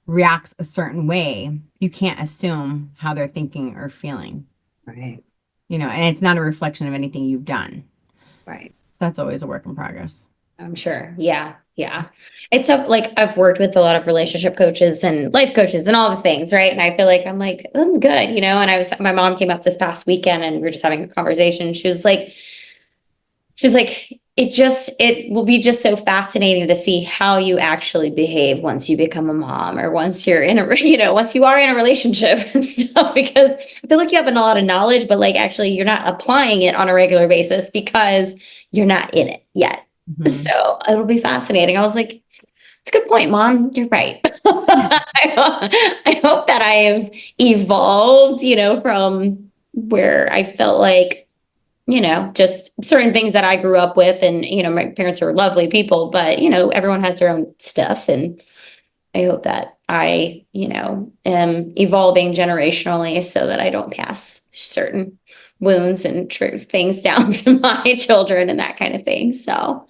reacts a certain way, you can't assume how they're thinking or feeling, Right. and it's not a reflection of anything you've done. Right. That's always a work in progress. I'm sure. Yeah. Yeah. It's a, like I've worked with a lot of relationship coaches and life coaches and all the things, right? And I feel like I'm like, I'm good, and my mom came up this past weekend and we were just having a conversation. She's like, it will be just so fascinating to see how you actually behave once you become a mom or once you're in a, once you are in a relationship and stuff, because I feel like you have a lot of knowledge, but like actually you're not applying it on a regular basis because you're not in it yet. Mhm. So it'll be fascinating. I was like, it's a good point, Mom. You're right. I hope that I have evolved, from where I felt like, just certain things that I grew up with. And, my parents are lovely people, but, everyone has their own stuff. And I hope that I, am evolving generationally so that I don't pass certain wounds and things down to my children and that kind of thing. So,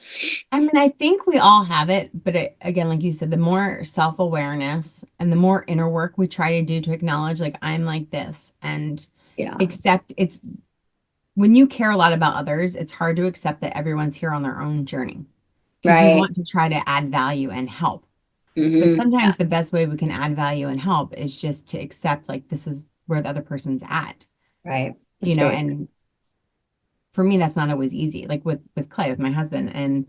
I mean, I think we all have it, but again, like you said, the more self-awareness and the more inner work we try to do to acknowledge, like, I'm like this and yeah. accept it's when you care a lot about others, it's hard to accept that everyone's here on their own journey because you Right. want to try to add value and help. But Yeah. sometimes the best way we can add value and help is just to accept, like, this is where the other person's at, Right. That's very true. and for me, that's not always easy. Like with Clay, with my husband, and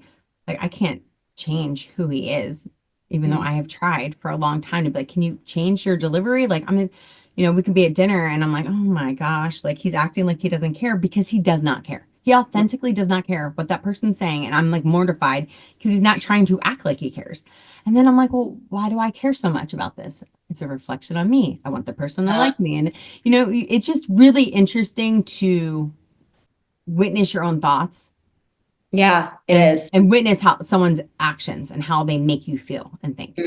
like I can't change who he is, even though Mm. I have tried for a long time to be like, can you change your delivery? Like we could be at dinner and I'm like, oh my gosh, like he's acting like he doesn't care because he does not care. He authentically does not care what that person's saying, and I'm like mortified because he's not trying to act like he cares. And then I'm like, well, why do I care so much about this? It's a reflection on me. I want the person to Uh, like me, and it's just really interesting to witness your own thoughts yeah, it and is. witness how someone's actions and how they make you feel and think.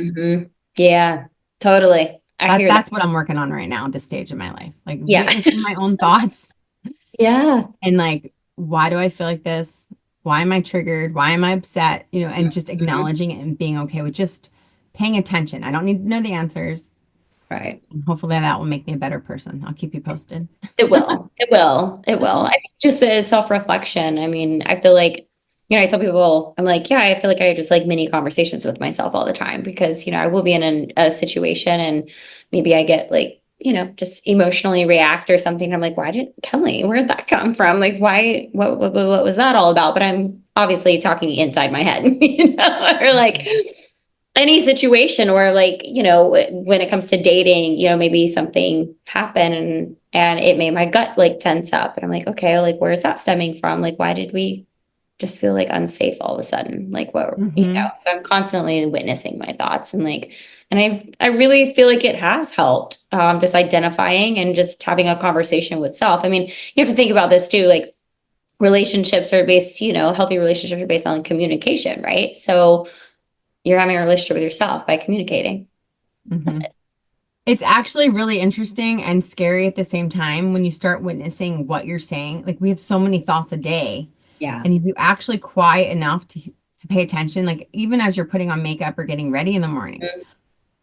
Yeah, totally. I hear that. That's what I'm working on right now at this stage of my life. Like Yeah. witnessing my own thoughts Yeah. and like, why do I feel like this? Why am I triggered? Why am I upset? And just Mhm. acknowledging it and being okay with just paying attention. I don't need to know the answers. Right. And hopefully that will make me a better person. I'll keep you posted. It will. It will. It will. I think just the self-reflection. I mean, I feel like, I tell people, I'm like, yeah, I feel like I just like mini conversations with myself all the time because, I will be in a situation and maybe I get like, just emotionally react or something. I'm like, why did Kelly, where'd that come from? Like, why, what was that all about? But I'm obviously talking inside my head, or like, any situation or like when it comes to dating, maybe something happened and it made my gut like tense up and I'm like, okay, like where's that stemming from, like why did we just feel like unsafe all of a sudden, like what, Hmm. so I'm constantly witnessing my thoughts and like and I really feel like it has helped, just identifying and just having a conversation with self. I mean, you have to think about this too, like relationships are based, healthy relationships are based on communication, right? So you're having a relationship with yourself by communicating. That's Hmm. it. It's actually really interesting and scary at the same time when you start witnessing what you're saying. Like we have so many thoughts a day, Yeah. and if you actually quiet enough to pay attention, like even as you're putting on makeup or getting ready in the morning,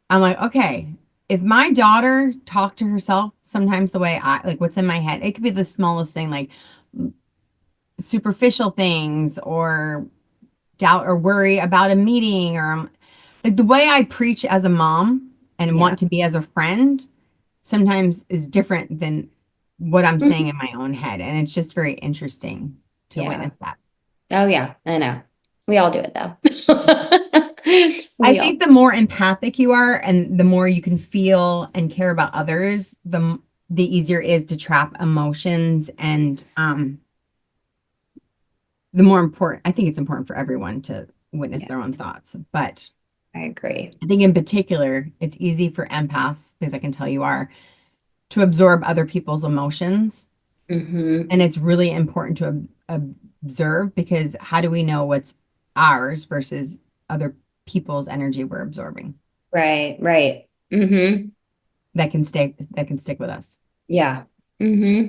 I'm like, okay, if my daughter talked to herself sometimes the way I like what's in my head, it could be the smallest thing, like superficial things or doubt or worry about a meeting or like the way I preach as a mom and Yeah. want to be as a friend sometimes is different than what I'm saying Mhm. in my own head. And it's just very interesting to Yeah. witness that. Oh yeah, I know. We all do it though. I We all. think the more empathic you are and the more you can feel and care about others, the easier it is to trap emotions and the more important, I think it's important for everyone to witness Yeah, their own thoughts. But I agree. I think in particular, it's easy for empaths, because I can tell you are, to absorb other people's emotions. Hmm. And it's really important to observe, because how do we know what's ours versus other people's energy we're absorbing Right, right. Hmm. that can stick with us? Yeah. Hmm.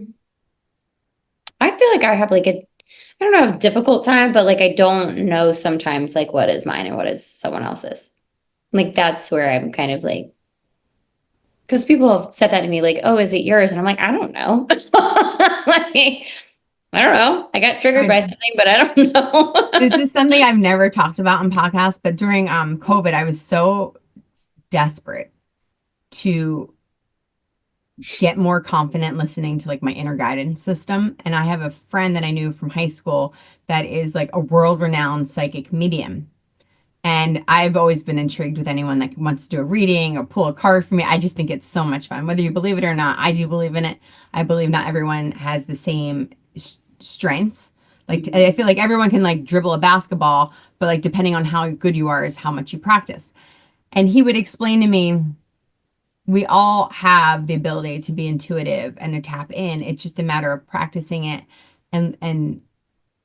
I feel like I have like I don't know, a difficult time, but like I don't know sometimes like what is mine and what is someone else's. Like that's where I'm kind of like, because people have said that to me, like, "Oh, is it yours?" And I'm like, I don't know. Like, I don't know. I got triggered by I, something, but I don't this know. is something I've never talked about in podcasts, but during COVID, I was so desperate to get more confident listening to like my inner guidance system. And I have a friend that I knew from high school that is like a world-renowned psychic medium. And I've always been intrigued with anyone that wants to do a reading or pull a card for me. I just think it's so much fun. Whether you believe it or not, I do believe in it. I believe not everyone has the same strengths. Like I Mhm. feel like everyone can like dribble a basketball, but like depending on how good you are is how much you practice. And he would explain to me, we all have the ability to be intuitive and to tap in. It's just a matter of practicing it and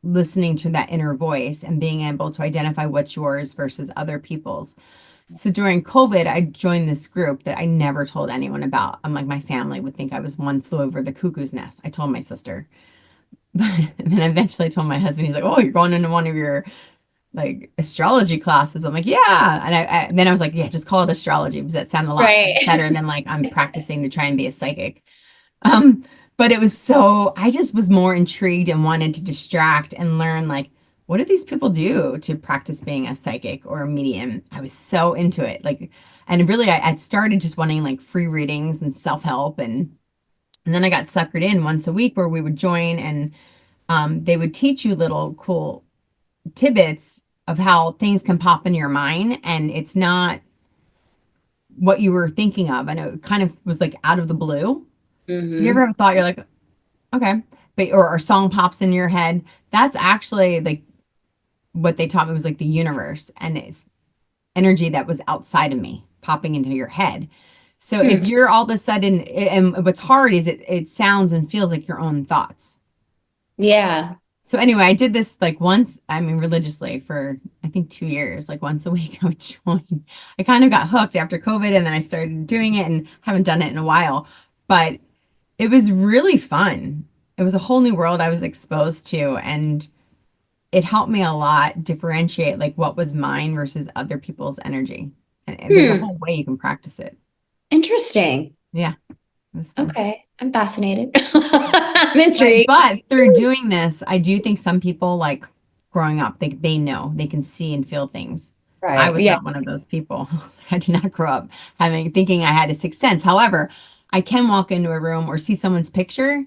listening to that inner voice and being able to identify what's yours versus other people's. So during COVID, I joined this group that I never told anyone about. I'm like, my family would think I was one flew over the cuckoo's nest. I told my sister. And then eventually I told my husband, he's like, oh, you're going into one of your like astrology classes. I'm like, yeah. And then I was like, yeah, just call it astrology, because that sounded a lot Right. better than like I'm practicing to try and be a psychic. Um, but it was so, I just was more intrigued and wanted to distract and learn like, what do these people do to practice being a psychic or a medium? I was so into it. Like, and really I started just wanting like free readings and self-help, and then I got suckered in once a week where we would join, and they would teach you little cool tidbits of how things can pop in your mind and it's not what you were thinking of. And it kind of was like out of the blue. You ever Hmm. have a thought you're like, okay, but or a song pops in your head? That's actually like what they taught me was like the universe, and it's energy that was outside of me popping into your head. So if Hmm. you're all of a sudden, and what's hard is it sounds and feels like your own thoughts. Yeah. So anyway, I did this like once, I mean, religiously for I think 2 years, like once a week I would join. I kind of got hooked after COVID, and then I started doing it and haven't done it in a while. But it was really fun. It was a whole new world I was exposed to, and it helped me a lot differentiate like what was mine versus other people's energy. And there's a Hmm. whole way you can practice it. Interesting. Yeah, it was fun. Okay. I'm fascinated. I'm intrigued. But through doing this, I do think some people like growing up, they know, they can see and feel things. I Right. was Yeah. not one of those people. I did not grow up thinking I had a sixth sense. However, I can walk into a room or see someone's picture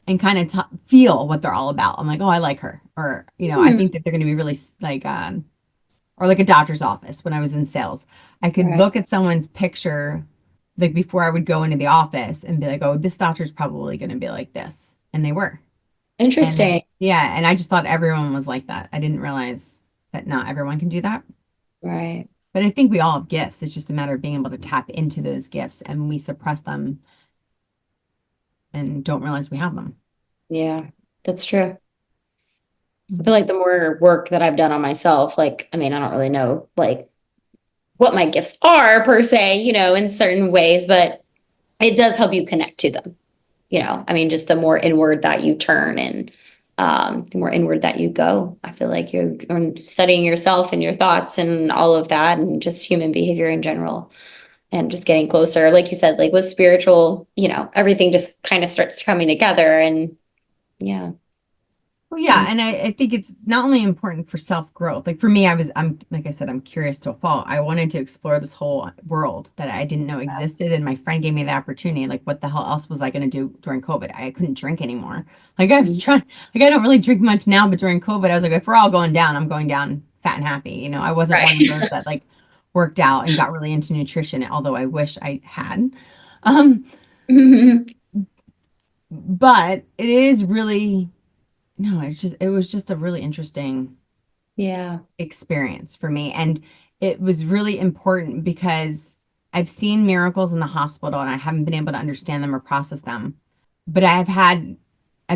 and kind of feel what they're all about. I'm like, oh, I like her, or I Hmm. think that they're going to be really like, or like a doctor's office when I was in sales. I could Right. look at someone's picture like before I would go into the office and be like, oh, this doctor's probably going to be like this, and they were. And Interesting. yeah, and I just thought everyone was like that. I didn't realize that not everyone can do that. Right. But I think we all have gifts. It's just a matter of being able to tap into those gifts, and we suppress them and don't realize we have them. Yeah. That's true. I feel like the more work that I've done on myself, like, I mean, I don't really know like what my gifts are per se, in certain ways, but it does help you connect to them. I mean, just the more inward that you turn and the more inward that you go, I feel like you're studying yourself and your thoughts and all of that, and just human behavior in general, and just getting closer. Like you said, like with spiritual, everything just kind of starts coming together. And yeah. Well, yeah, and I think it's not only important for self-growth. Like for me, I'm like I said, I'm curious to a fault. I wanted to explore this whole world that I didn't know existed, and my friend gave me the opportunity. Like, what the hell else was I going to do during COVID? I couldn't drink anymore. Like I was trying, like I don't really drink much now, but during COVID, I was like, if we're all going down, I'm going down fat and happy. I wasn't one of those Right. that like worked out and got really into nutrition, although I wish I had. Um, but it is really, no, it was just a really interesting Yeah. experience for me. And it was really important because I've seen miracles in the hospital and I haven't been able to understand them or process them. But I've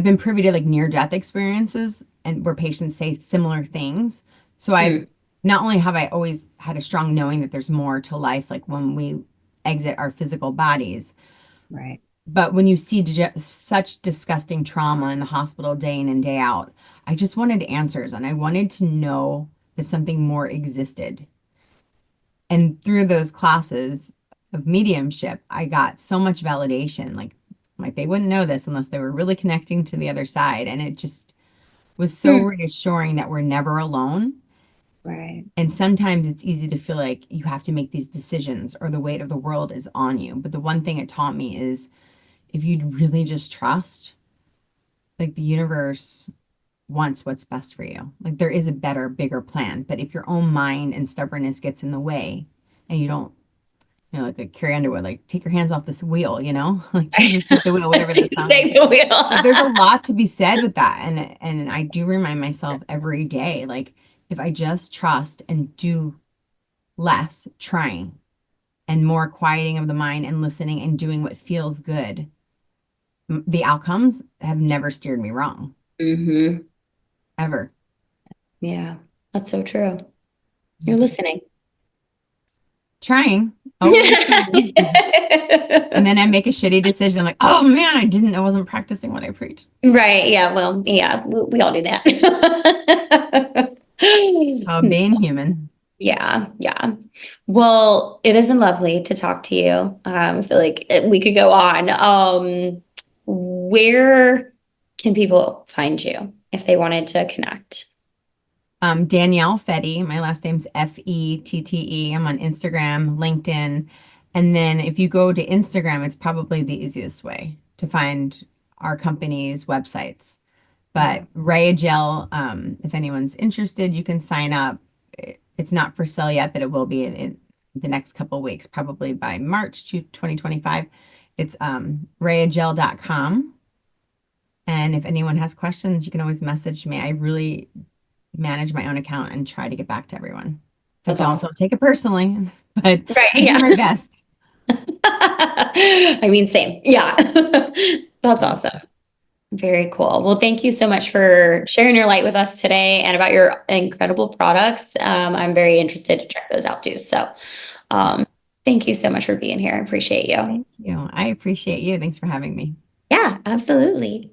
been privy to like near death experiences and where patients say similar things. So Hmm. not only have I always had a strong knowing that there's more to life, like when we exit our physical bodies, Right. but when you see such disgusting trauma in the hospital day in and day out, I just wanted answers and I wanted to know that something more existed. And through those classes of mediumship, I got so much validation. Like they wouldn't know this unless they were really connecting to the other side. And it just was so Hmm. reassuring that we're never alone. Right. And sometimes it's easy to feel like you have to make these decisions or the weight of the world is on you. But the one thing it taught me is if you'd really just trust, like the universe wants what's best for you. Like there is a better, bigger plan. But if your own mind and stubbornness gets in the way and you don't, like Carrie Underwood, like take your hands off this wheel, like Jesus, take the wheel, whatever that song is. Take the wheel. Like there's a lot to be said with that. And I do remind myself every day, like if I just trust and do less trying and more quieting of the mind and listening and doing what feels good, the outcomes have never steered me wrong, Hmm. ever. Yeah. That's so true. You're listening. Trying, always trying. And then I make a shitty decision. I'm like, oh man, I wasn't practicing what I preach. Right. Yeah. Well, yeah, we all do that. Being human. Yeah. Yeah. Well, it has been lovely to talk to you. I feel like we could go on. Where can people find you if they wanted to connect? Danielle Fette. My last name's Fette. I'm on Instagram, LinkedIn. And then if you go to Instagram, it's probably the easiest way to find our company's websites. But Yeah. Rayagel, if anyone's interested, you can sign up. It's not for sale yet, but it will be in the next couple of weeks, probably by March 2025. It's rayagel.com. And if anyone has questions, you can always message me. I really manage my own account and try to get back to everyone. But That's awesome. don't take it personally, but Right. I do Yeah. my best. I mean, same. Yeah. That's awesome. Very cool. Well, thank you so much for sharing your light with us today and about your incredible products. I'm very interested to check those out too. So, um, Yes. thank you so much for being here. I appreciate you. Thank you. I appreciate you. Thanks for having me. Yeah, absolutely.